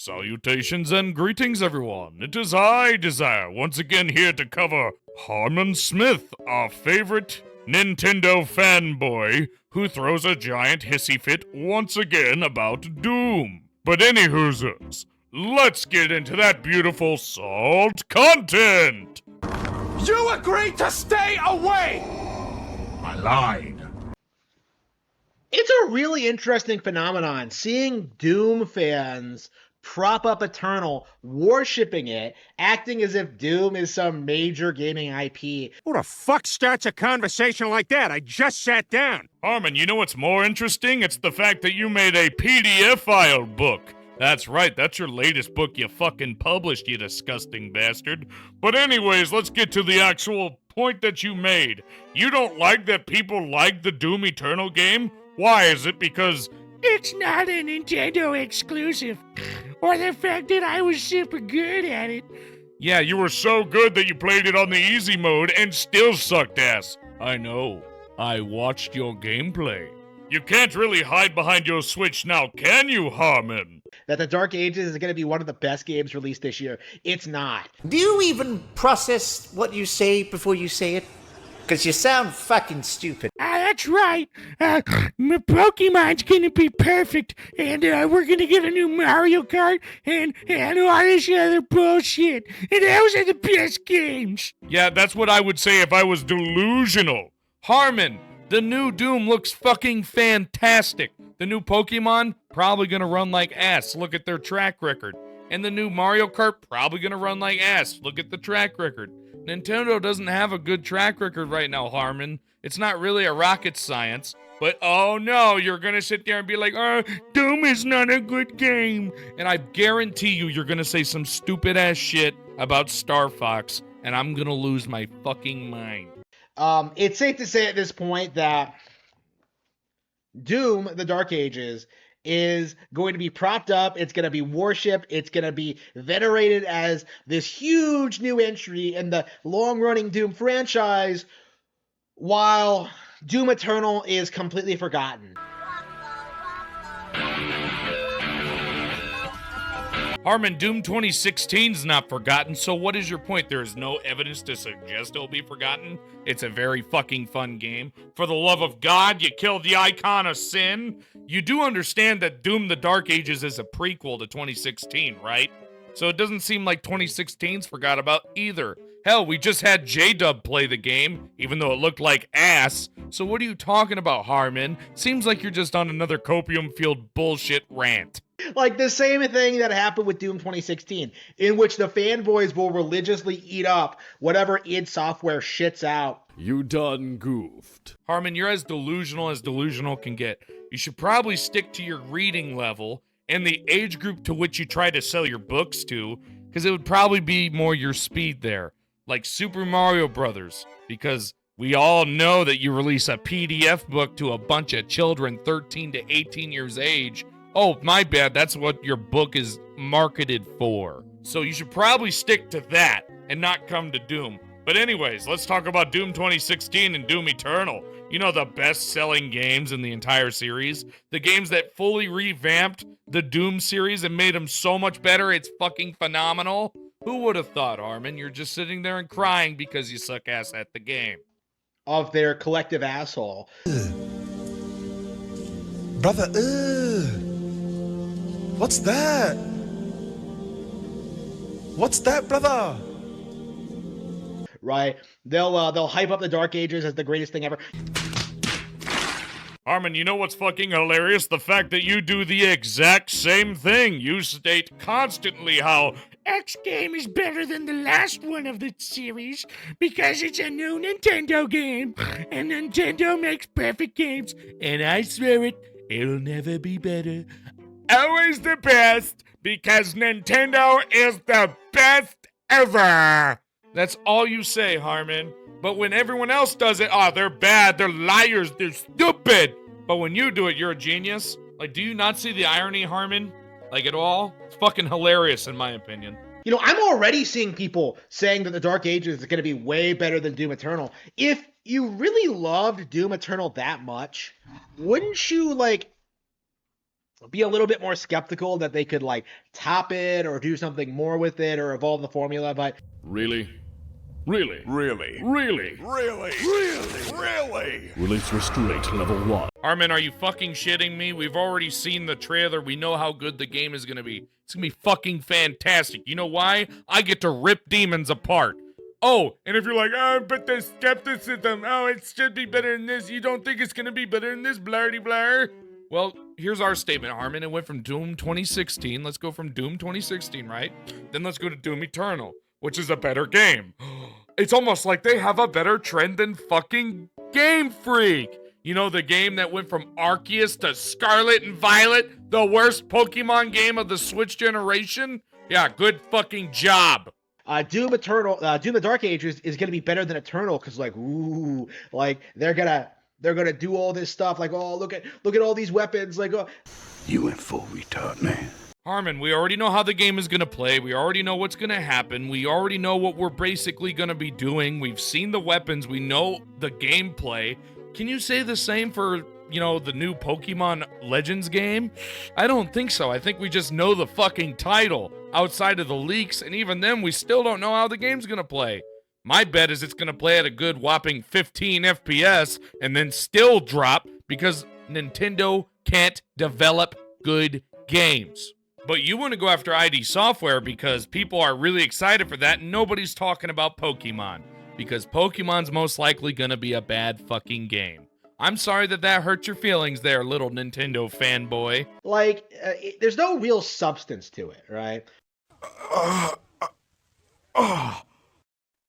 Salutations and greetings, everyone. It is I, Dezire, once again here to cover Harman Smith, our favorite Nintendo fanboy, who throws a giant hissy fit once again about Doom. But anywhoozers, let's get into that beautiful salt content! You agreed to stay away! I lied. It's a really interesting phenomenon, seeing Doom fans prop up Eternal, worshipping it, acting as if Doom is some major gaming IP. Who the fuck starts a conversation like that? I just sat down. Harman, you know what's more interesting? It's the fact that you made a PDF file book. That's right, that's your latest book you fucking published, you disgusting bastard. But anyways, let's get to the actual point that you made. You don't like that people like the Doom Eternal game? Why? Is it because it's not a Nintendo exclusive, or the fact that I was super good at it? Yeah, you were so good that you played it on the easy mode and still sucked ass. I know. I watched your gameplay. You can't really hide behind your Switch now, can you, Harman? That the Dark Ages is going to be one of the best games released this year. It's not. Do you even process what you say before you say it? Because you sound fucking stupid. That's right. My Pokemon's gonna be perfect, and we're gonna get a new Mario Kart, and all this other bullshit. And those are the best games. Yeah, that's what I would say if I was delusional. Harman, the new Doom looks fucking fantastic. The new Pokemon, probably gonna run like ass. Look at their track record. And the new Mario Kart, probably gonna run like ass. Look at the track record. Nintendo doesn't have a good track record right now, Harman. It's not really a rocket science. But oh no, you're gonna sit there and be like, Doom is not a good game. And I guarantee you're gonna say some stupid ass shit about Starfox, and I'm gonna lose my fucking mind. It's safe to say at this point that Doom, the Dark Ages, is going to be propped up, it's going to be worshipped, it's going to be venerated as this huge new entry in the long-running Doom franchise, while Doom Eternal is completely forgotten. Harman, Doom 2016 is not forgotten, so what is your point? There is no evidence to suggest it'll be forgotten? It's a very fucking fun game. For the love of God, you killed the icon of sin? You do understand that Doom the Dark Ages is a prequel to 2016, right? So it doesn't seem like 2016's forgot about either. Hell, we just had J-Dub play the game, even though it looked like ass. So what are you talking about, Harman? Seems like you're just on another copium-fueled bullshit rant. Like the same thing that happened with Doom 2016, in which the fanboys will religiously eat up whatever id Software shits out. You done goofed. Harman, you're as delusional can get. You should probably stick to your reading level and the age group to which you try to sell your books to, because it would probably be more your speed there. Like Super Mario Brothers, because we all know that you release a PDF book to a bunch of children 13 to 18 years age. Oh, my bad, that's what your book is marketed for. So you should probably stick to that and not come to Doom. But anyways, let's talk about Doom 2016 and Doom Eternal. You know, the best-selling games in the entire series. The games that fully revamped the Doom series and made them so much better, it's fucking phenomenal. Who would have thought, Harman? You're just sitting there and crying because you suck ass at the game. Of their collective asshole. Brother, what's that? What's that, brother? Right? They'll hype up the Dark Ages as the greatest thing ever. Harman, you know what's fucking hilarious? The fact that you do the exact same thing. You state constantly how X game is better than the last one of the series because it's a new Nintendo game, and Nintendo makes perfect games, and I swear it'll never be better. Always the best, because Nintendo is the best ever. That's all you say, Harman. But when everyone else does it, they're bad, they're liars, they're stupid. But when you do it, you're a genius. Like, do you not see the irony, Harman? Like, at all? It's fucking hilarious, in my opinion. You know, I'm already seeing people saying that the Dark Ages is going to be way better than Doom Eternal. If you really loved Doom Eternal that much, wouldn't you, like, be a little bit more skeptical that they could like top it or do something more with it or evolve the formula, but Really? Really? Really? Really? Really? Really? Really? Release restraint level 1. Harman, are you fucking shitting me? We've already seen the trailer. We know how good the game is gonna be. It's gonna be fucking fantastic. You know why? I get to rip demons apart. Oh, and if you're like, oh, but the skepticism, oh, it should be better than this. You don't think it's gonna be better than this, blardy blar? Well, here's our statement, Harman. It went from Doom 2016. Let's go from Doom 2016, right? Then let's go to Doom Eternal, which is a better game. It's almost like they have a better trend than fucking Game Freak. You know, the game that went from Arceus to Scarlet and Violet, the worst Pokemon game of the Switch generation? Yeah, good fucking job. Doom the Dark Ages is gonna be better than Eternal because like, ooh, like they're gonna do all this stuff. Like, oh, look at all these weapons. Like, oh. You went full retard, man. Harman, we already know how the game is going to play. We already know what's going to happen. We already know what we're basically going to be doing. We've seen the weapons. We know the gameplay. Can you say the same for, you know, the new Pokemon Legends game? I don't think so. I think we just know the fucking title outside of the leaks, and even then, we still don't know how the game's going to play. My bet is it's going to play at a good whopping 15 FPS and then still drop because Nintendo can't develop good games. But you want to go after ID Software because people are really excited for that and nobody's talking about Pokemon. Because Pokemon's most likely going to be a bad fucking game. I'm sorry that hurt your feelings there, little Nintendo fanboy. Like, there's no real substance to it, right?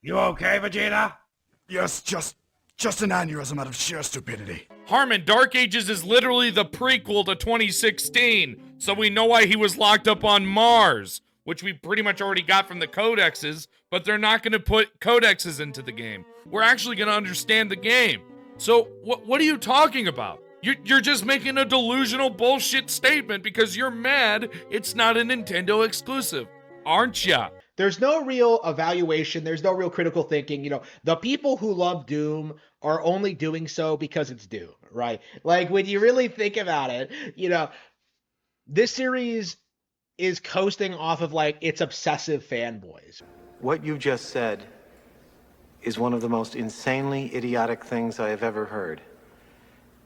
You okay, Vegeta? Yes, just an aneurysm out of sheer stupidity. Harman, Dark Ages is literally the prequel to 2016, so we know why he was locked up on Mars, which we pretty much already got from the codexes, but they're not going to put codexes into the game. We're actually going to understand the game. So what are you talking about? You're just making a delusional bullshit statement because you're mad it's not a Nintendo exclusive, aren't ya? There's no real evaluation. There's no real critical thinking. You know, the people who love Doom are only doing so because it's Doom, right? Like, when you really think about it, you know, this series is coasting off of, like, its obsessive fanboys. What you just said is one of the most insanely idiotic things I have ever heard.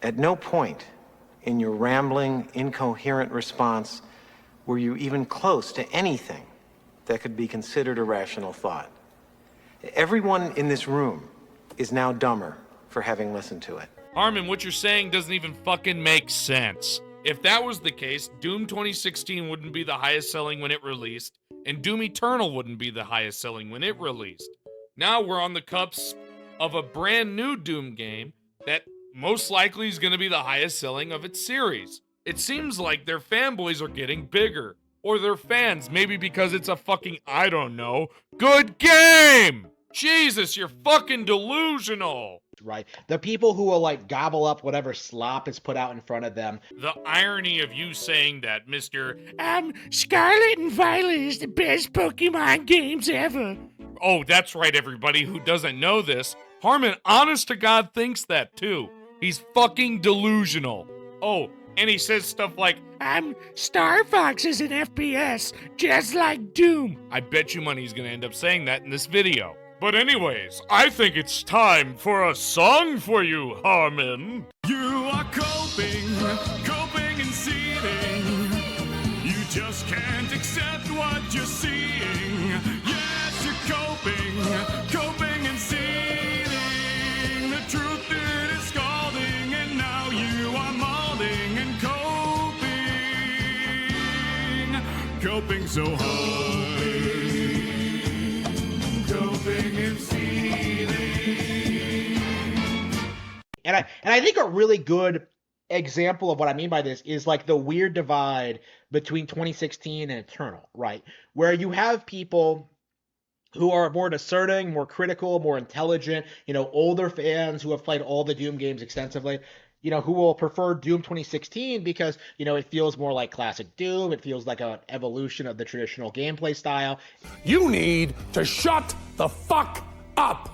At no point in your rambling, incoherent response were you even close to anything that could be considered a rational thought. Everyone in this room is now dumber for having listened to it. Harman, what you're saying doesn't even fucking make sense. If that was the case, Doom 2016 wouldn't be the highest selling when it released, and Doom Eternal wouldn't be the highest selling when it released. Now we're on the cusp of a brand new Doom game that most likely is going to be the highest selling of its series. It seems like their fanboys are getting bigger. Or their fans, maybe because it's a fucking, I don't know, good game! Jesus, you're fucking delusional! Right? The people who will, like, gobble up whatever slop is put out in front of them. The irony of you saying that, Mr. Scarlet and Violet is the best Pokemon games ever. Oh, that's right, everybody who doesn't know this. Harman, honest to God, thinks that too. He's fucking delusional. Oh, and he says stuff like, Starfox is an FPS, just like Doom. I bet you money he's gonna end up saying that in this video. But anyways, I think it's time for a song for you, Harman. You are coping and seething. You just can't accept what you're seeing. Yes, you're coping and seething. The truth it is scalding, and now you are molding and coping so hard. Coping and seething. And I think a really good example of what I mean by this is like the weird divide between 2016 and Eternal, right? Where you have people who are more discerning, more critical, more intelligent, you know, older fans who have played all the Doom games extensively, you know, who will prefer Doom 2016 because, you know, it feels more like classic Doom. It feels like an evolution of the traditional gameplay style. You need to shut the fuck up.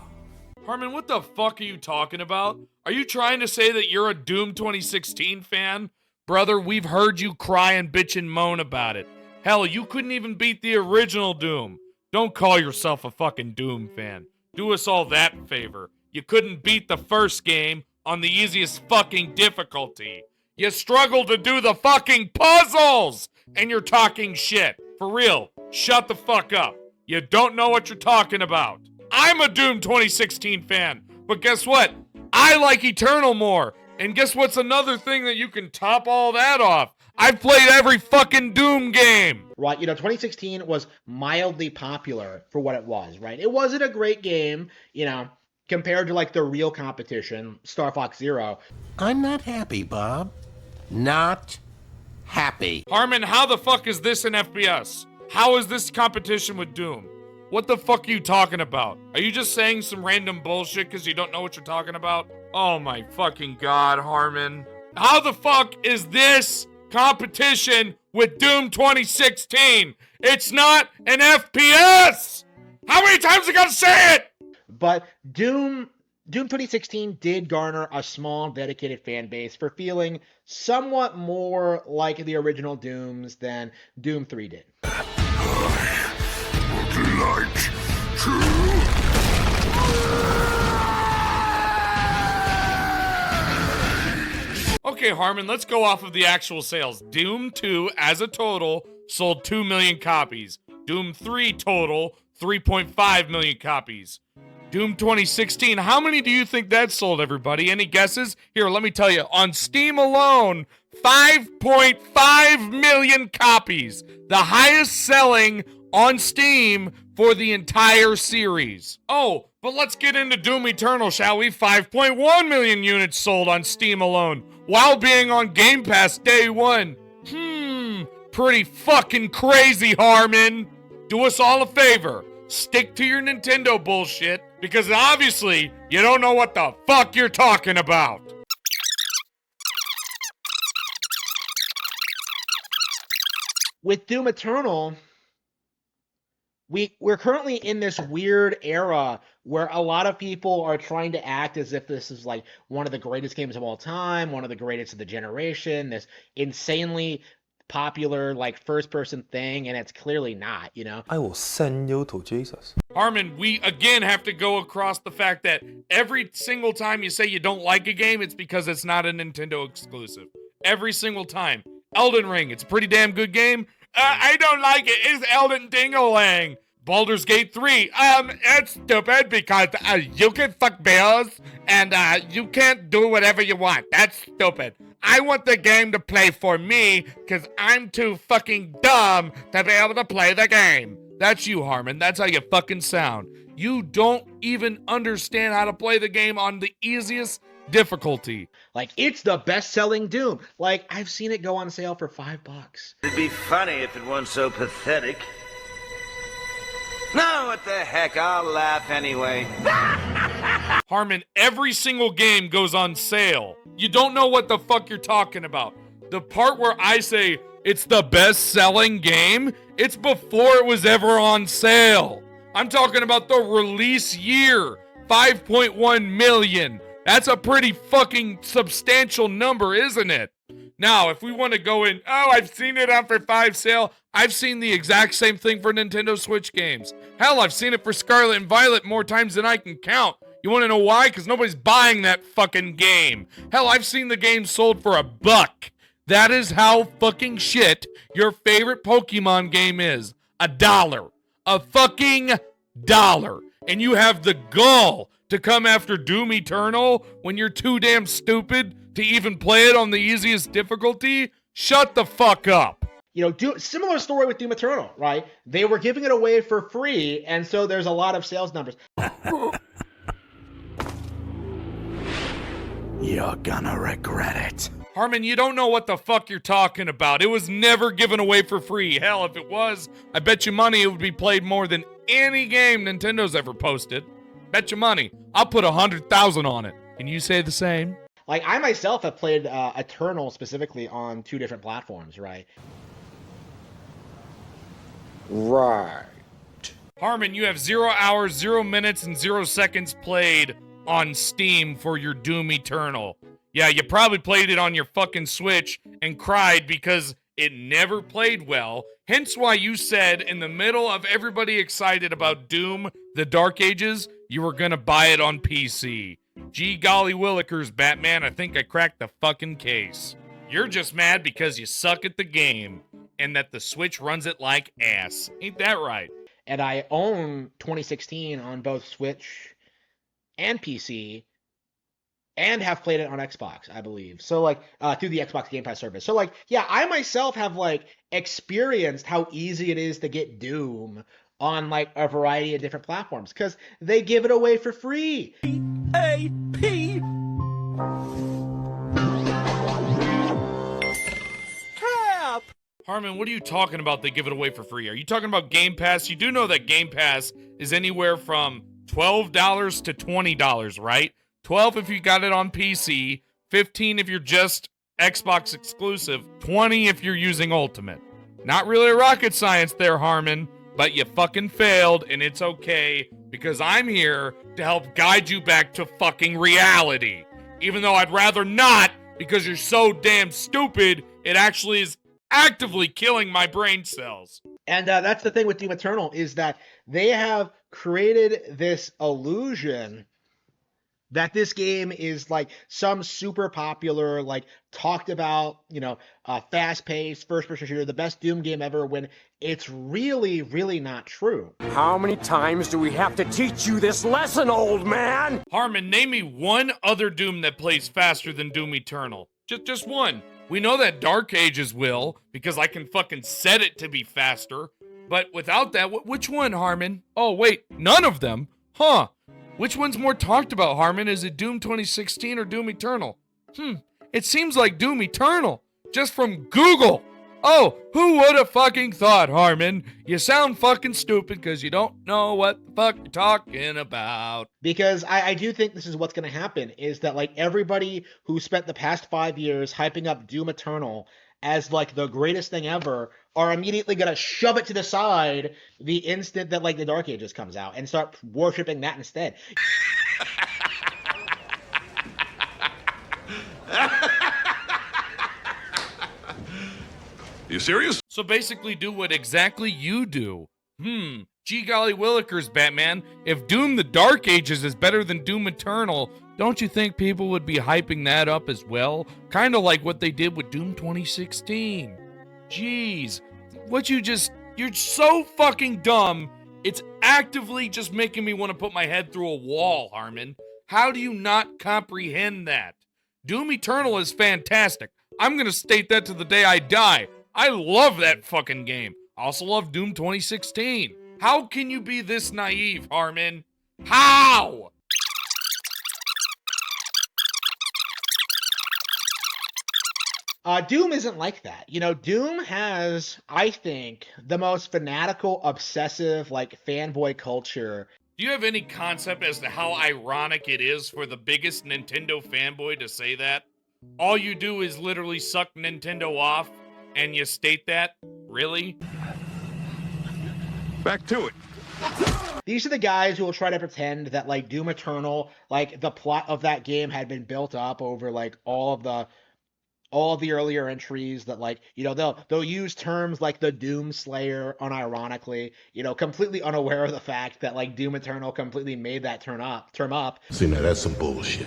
Harman, what the fuck are you talking about? Are you trying to say that you're a Doom 2016 fan, Brother, we've heard you cry and bitch and moan about it. Hell, you couldn't even beat the original Doom. Don't call yourself a fucking Doom fan. Do us all that favor. You couldn't beat the first game on the easiest fucking difficulty. You struggled to do the fucking puzzles! And you're talking shit. For real, shut the fuck up. You don't know what you're talking about. I'm a Doom 2016 fan, but guess what? I like Eternal more. And guess what's another thing that you can top all that off? I've played every fucking Doom game. Right, 2016 was mildly popular for what it was, right? It wasn't a great game, compared to like the real competition, Starfox Zero. I'm not happy, Bob. Not happy. Harman, how the fuck is this an FPS? How is this competition with Doom? What the fuck are you talking about? Are you just saying some random bullshit because you don't know what you're talking about? Oh my fucking god, Harman. How the fuck is this competition with Doom 2016? It's not an FPS! How many times I gotta say it? But Doom 2016 did garner a small dedicated fan base for feeling somewhat more like the original Dooms than Doom 3 did. Okay, Harman, let's go off of the actual sales. Doom 2, as a total, sold 2 million copies. Doom 3 total, 3.5 million copies. Doom 2016, how many do you think that sold, everybody? Any guesses? Here, let me tell you. On Steam alone, 5.5 million copies. The highest selling on Steam for the entire series. Oh, but let's get into Doom Eternal, shall we? 5.1 million units sold on Steam alone, while being on Game Pass day one. Pretty fucking crazy, Harman. Do us all a favor. Stick to your Nintendo bullshit, because obviously you don't know what the fuck you're talking about. With Doom Eternal, we're currently in this weird era where a lot of people are trying to act as if this is like one of the greatest games of all time, one of the greatest of the generation, this insanely popular like first-person thing, and it's clearly not, I will send you to Jesus. Harman, we again have to go across the fact that every single time you say you don't like a game, it's because it's not a Nintendo exclusive. Every single time. Elden Ring, it's a pretty damn good game. I don't like it. It's Elden Dingalang. Baldur's Gate 3, it's stupid because you can fuck bears and you can't do whatever you want. That's stupid. I want the game to play for me because I'm too fucking dumb to be able to play the game. That's you, Harman. That's how you fucking sound. You don't even understand how to play the game on the easiest difficulty. Like, it's the best-selling Doom. Like, I've seen it go on sale for $5. It'd be funny if it weren't so pathetic. No, what the heck, I'll laugh anyway. Harman, every single game goes on sale. You don't know what the fuck you're talking about. The part where I say it's the best-selling game, it's before it was ever on sale. I'm talking about the release year, 5.1 million. That's a pretty fucking substantial number, isn't it? Now, if we want to go in, I've seen it on for $5 sale. I've seen the exact same thing for Nintendo Switch games. Hell, I've seen it for Scarlet and Violet more times than I can count. You want to know why? Because nobody's buying that fucking game. Hell, I've seen the game sold for $1. That is how fucking shit your favorite Pokemon game is. $1. A fucking dollar. And you have the gall to come after Doom Eternal when you're too damn stupid to even play it on the easiest difficulty? Shut the fuck up. Similar story with Doom Eternal, right? They were giving it away for free, and so there's a lot of sales numbers. You're gonna regret it. Harman, you don't know what the fuck you're talking about. It was never given away for free. Hell, if it was, I bet you money it would be played more than any game Nintendo's ever posted. Bet you money. I'll put 100,000 on it. Can you say the same? Like, I myself have played Eternal specifically on 2 different platforms, right? Right. Harman, you have 0 hours, 0 minutes, and 0 seconds played on Steam for your Doom Eternal. Yeah, you probably played it on your fucking Switch and cried because it never played well. Hence why you said in the middle of everybody excited about Doom, The Dark Ages, you were gonna buy it on PC. Gee golly willikers, Batman, I think I cracked the fucking case. You're just mad because you suck at the game and that the Switch runs it like ass. Ain't that right? And I own 2016 on both Switch and PC, and have played it on Xbox, I believe. So like through the Xbox Game Pass service. So like, yeah, I myself have like experienced how easy it is to get Doom on like a variety of different platforms because they give it away for free. A.P. Cap. Harman, what are you talking about they give it away for free? Are you talking about Game Pass? You do know that Game Pass is anywhere from $12 to $20, right? 12 if you got it on PC, 15 if you're just Xbox exclusive, 20 if you're using Ultimate. Not really rocket science there, Harman, but you fucking failed, and it's okay, because I'm here to help guide you back to fucking reality. Even though I'd rather not, because you're so damn stupid, it actually is actively killing my brain cells. And that's the thing with DoomEternal, is that they have created this illusion that this game is like some super popular, like talked about, fast-paced, first-person shooter, the best Doom game ever, when it's really, really not true. How many times do we have to teach you this lesson, old man? Harman, name me one other Doom that plays faster than Doom Eternal. Just one. We know that Dark Ages will, because I can fucking set it to be faster. But without that, which one, Harman? Oh, wait, none of them? Huh. Which one's more talked about, Harman? Is it Doom 2016 or Doom Eternal? It seems like Doom Eternal, just from Google. Oh, who would have fucking thought, Harman? You sound fucking stupid because you don't know what the fuck you're talking about. Because I do think this is what's going to happen, is that like everybody who spent the past 5 years hyping up Doom Eternal as like the greatest thing ever are immediately going to shove it to the side the instant that like the Dark Ages comes out and start worshiping that instead. You serious? So basically do what exactly you do. Gee golly willikers, Batman. If Doom the Dark Ages is better than Doom Eternal, don't you think people would be hyping that up as well? Kind of like what they did with Doom 2016. Jeez. You're so fucking dumb. It's actively just making me want to put my head through a wall, Harman. How do you not comprehend that? Doom Eternal is fantastic. I'm going to state that to the day I die. I love that fucking game. I also love Doom 2016. How can you be this naive, Harman? How? Doom isn't like that. Doom has, I think, the most fanatical, obsessive, like, fanboy culture. Do you have any concept as to how ironic it is for the biggest Nintendo fanboy to say that? All you do is literally suck Nintendo off, and you state that? Really? Back to it. These are the guys who will try to pretend that, like, Doom Eternal, like, the plot of that game had been built up over, like, all of the earlier entries, that like, they'll use terms like the Doom Slayer unironically, completely unaware of the fact that like Doom Eternal completely made that term up. See, now that's some bullshit.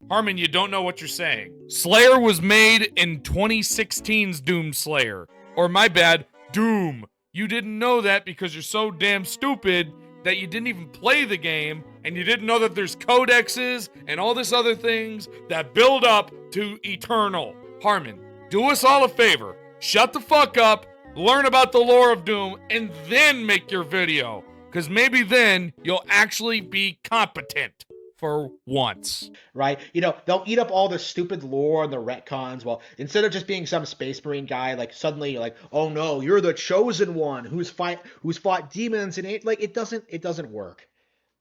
Harman, you don't know what you're saying. Slayer was made in 2016's Doom Slayer. Or my bad, Doom. You didn't know that because you're so damn stupid that you didn't even play the game, and you didn't know that there's codexes and all this other things that build up to Eternal. Harman, do us all a favor. Shut the fuck up, learn about the lore of Doom, and then make your video. Because maybe then you'll actually be competent for once. Right? They'll eat up all the stupid lore and the retcons. Well, instead of just being some Space Marine guy, like suddenly you're like, oh no, you're the chosen one who's fought demons, and it doesn't work.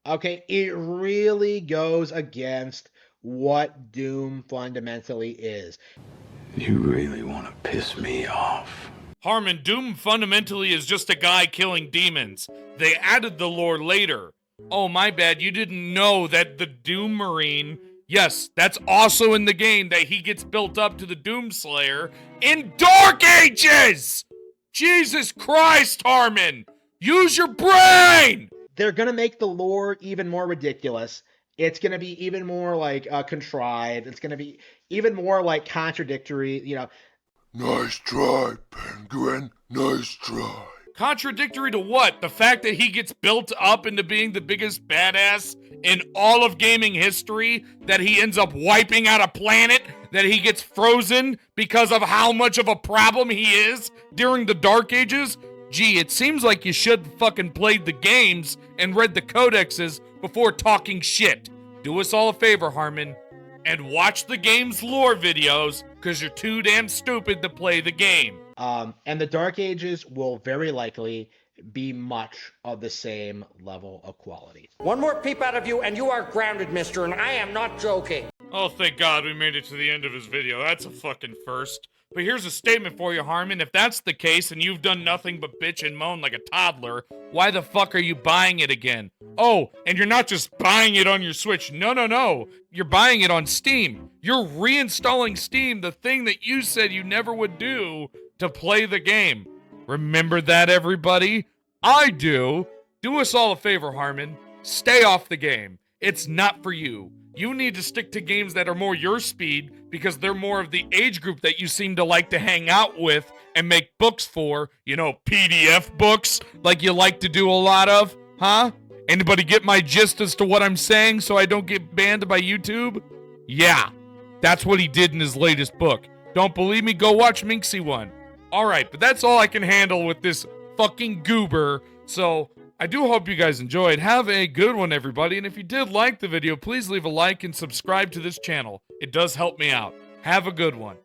Okay? It really goes against what Doom fundamentally is. You really want to piss me off. Harman, Doom fundamentally is just a guy killing demons. They added the lore later. Oh, my bad, you didn't know that the Doom Marine Yes, that's also in the game that he gets built up to the Doomslayer in Dark Ages! Jesus Christ, Harman! Use your brain! They're gonna make the lore even more ridiculous. It's gonna be even more like contrived. It's gonna be even more like contradictory. You know, Nice try, Penguin. Nice try. Contradictory to what? The fact that he gets built up into being the biggest badass in all of gaming history? That he ends up wiping out a planet? That he gets frozen because of how much of a problem he is during the Dark Ages? Gee, it seems like you should fucking played the games and read the codexes before talking shit. Do us all a favor, Harman, and watch the game's lore videos, because you're too damn stupid to play the game. And the Dark Ages will very likely be much of the same level of quality. One more peep out of you and you are grounded, mister, and I am not joking. Oh, thank God we made it to the end of his video. That's a fucking first. But here's a statement for you, Harman. If that's the case and you've done nothing but bitch and moan like a toddler, why the fuck are you buying it again? Oh, and you're not just buying it on your Switch. No. You're buying it on Steam. You're reinstalling Steam, the thing that you said you never would do to play the game. Remember that, everybody? I do. Do us all a favor, Harman. Stay off the game. It's not for you. You need to stick to games that are more your speed because they're more of the age group that you seem to like to hang out with and make books for. You know, PDF books like you like to do a lot of, huh? Anybody get my gist as to what I'm saying so I don't get banned by YouTube? Yeah, that's what he did in his latest book. Don't believe me? Go watch Minxie one. Alright, but that's all I can handle with this fucking goober, so I do hope you guys enjoyed. Have a good one, everybody, and if you did like the video, please leave a like and subscribe to this channel. It does help me out. Have a good one.